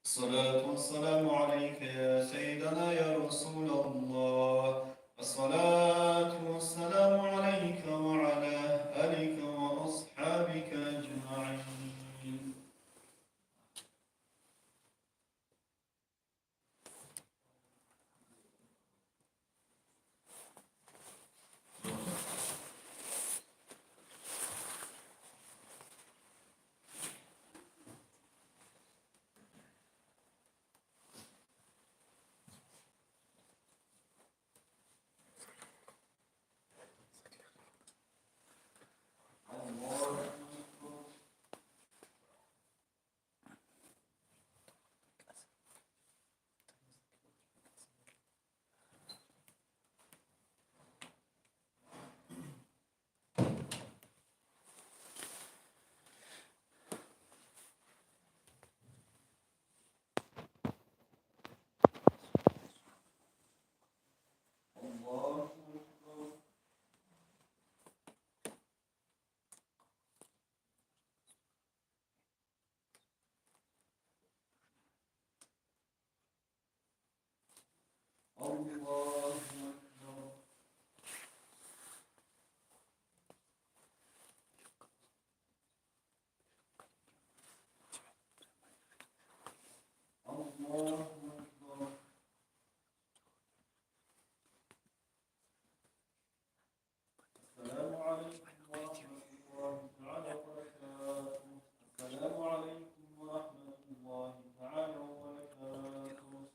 الصلاة والسلام عليك يا سيدنا يا رسول الله. الصلاة والسلام عليك وعلى آلك وأصحابك أجمعين. الله أكبر. الله أكبر. الله أكبر. السلام عليكم ورحمة الله تعالى وبركاته. السلام عليكم ورحمة الله تعالى وبركاته.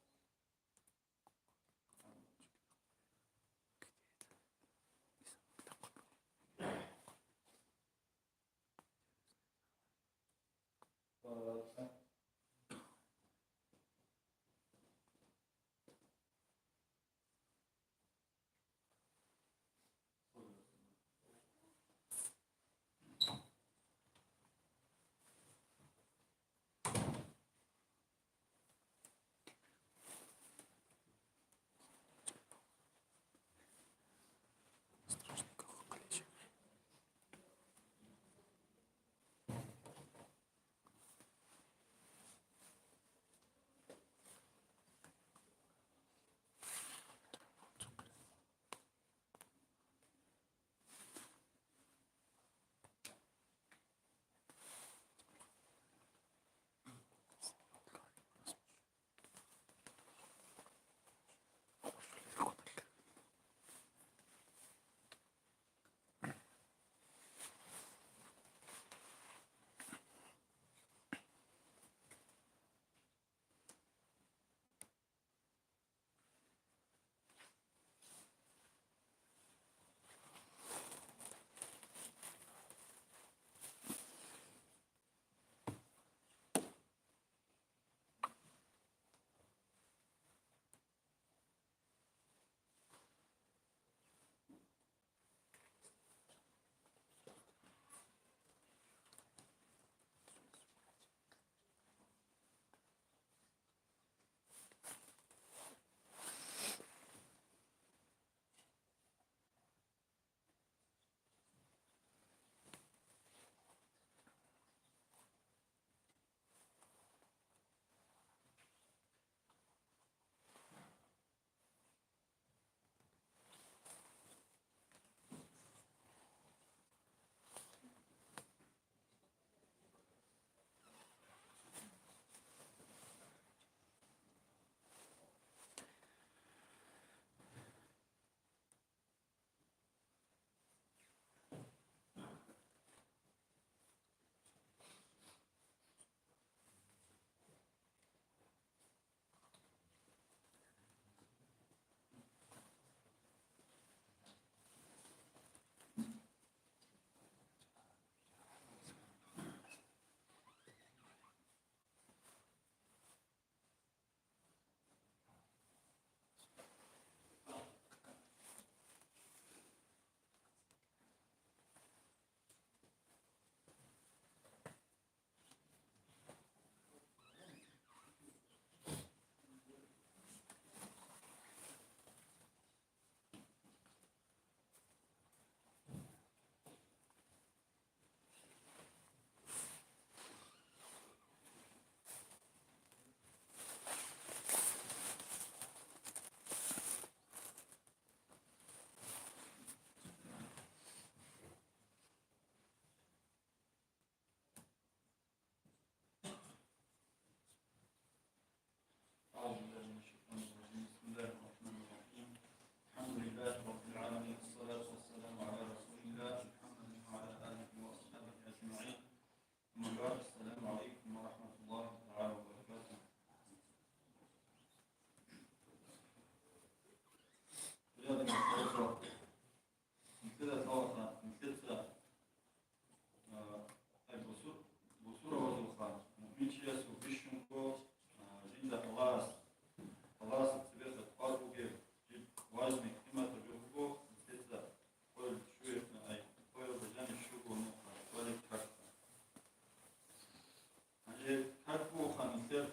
kakvu haniter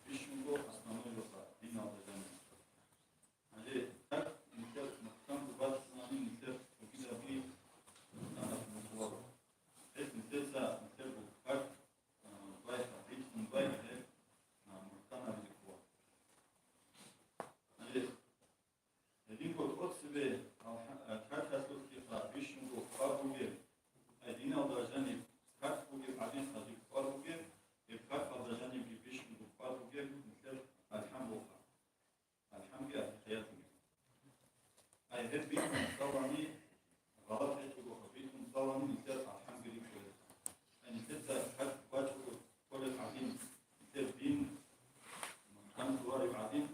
višungo основной финал дежане. Так нитер махкам бат нами нитер ukida bi ana mutwar. Нитер за нитер как бай хабит бай махкам абикwa. Линго от себе как хаслки višungo farbuge один алдажани как будет один садик farbuge как алдажани bi višungo farbuge нитер alhamdulillah. Alhamdulillah hayatım. Ay hep bir mustavani galat etkigo bir mustavani niter alhamdulillah şöyle. Yani niter hak başku kol azim niter bin kan duvar azim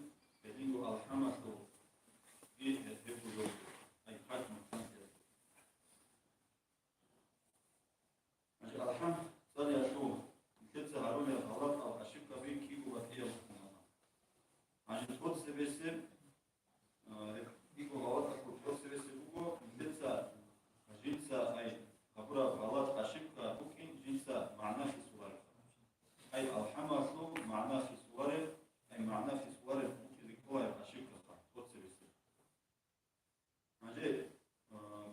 bedingo alhamdulillah bir hep bu yol. Ay hak mustavani. Mas alhamdulillah صار يشوف niter harun ya galat al aşık bir ki bu vatiye mutlaka. Hani tot sebesi Иго галат ако просеве се уго, деца жинца ай хабура галат ошибка букин жинца معنا في صوره. Ай алхамасу معنا في صوره, ай معنا في صوره буки дикова ошибка просеве се. Маже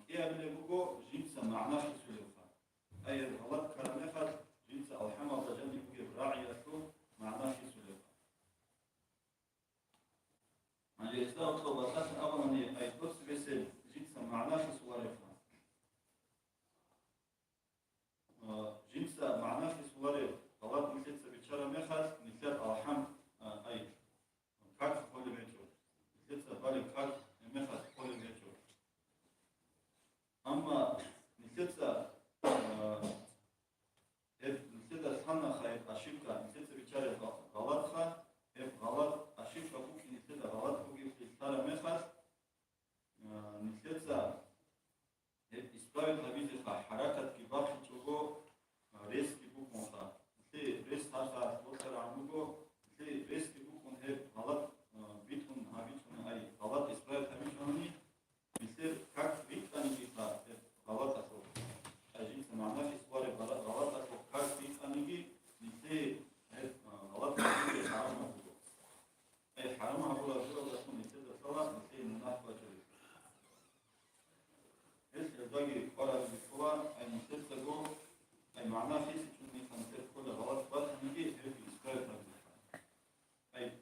киабне уго жинца معنا في صوره. Ай галат карамехат жинца алхама бажани буки раияту معنا في صوره. Маже истава то басас авани ай просеве се жинца معنا في صوره. جنسة معناه في صورة غلط مثل سبيتشارة مخز مثل ألحم أي كات كل بيتو مثل سبالي كات مخز كل بيتو أما مثل سنة خير أشيبكا مثل سبيتشارة غلط خا غلط أشيبكا ممكن مثل غلط ممكن في سارة مخز مثل إسباب الخبيث حركة كبار تشوفه резки буквон са. Те рез таса отсер амуго, те резки буквон е галат битун хабитун ай галат исправит хабитуни. Мислер как биткани гита галат асо. Ажинса معنا في صور галат асо как биткани ги мисле галат асо харам асо. Ай харам асо асо мисле дасала мисле мунафа чали. Ес даги قرأ بالقوة أي مستلزم أي معناه في سكني خمسة كل غلط بس نيجي في إسقاط أي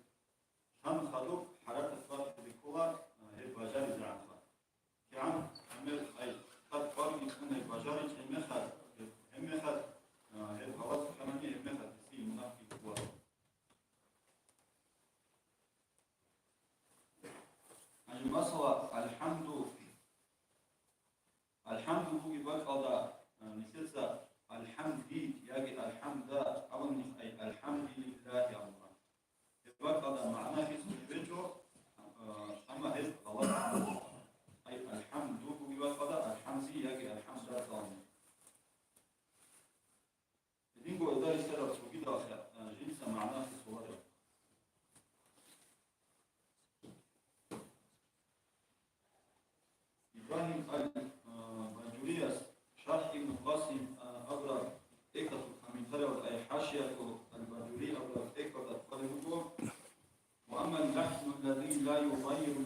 شان خلوق حركة فرق بالقوة هي بجاري زعنفة كعم عمل أي قد فرق يكون البجاري هم خد هي غلط كمان هي هم خد في منافق قوة أجل مثلا الحمد بوجي بقى نسيت الحمد يجي الحمد أول أي الحمد لله يا الله. يبقى هذا معناه في سبيجو أما هذا غلط. أي الحمد يبقى هذا الحمد يجي الحمد لله. دينغو إذا يصير سوكيدا جنس معناه في صوره. إبراهيم البنجورياس شرح ابن قاسم أقرأ إكتب كمثال أي حاشية الباجوري أقرأ إكتب قلبه وأما اللحم الذي لا يغير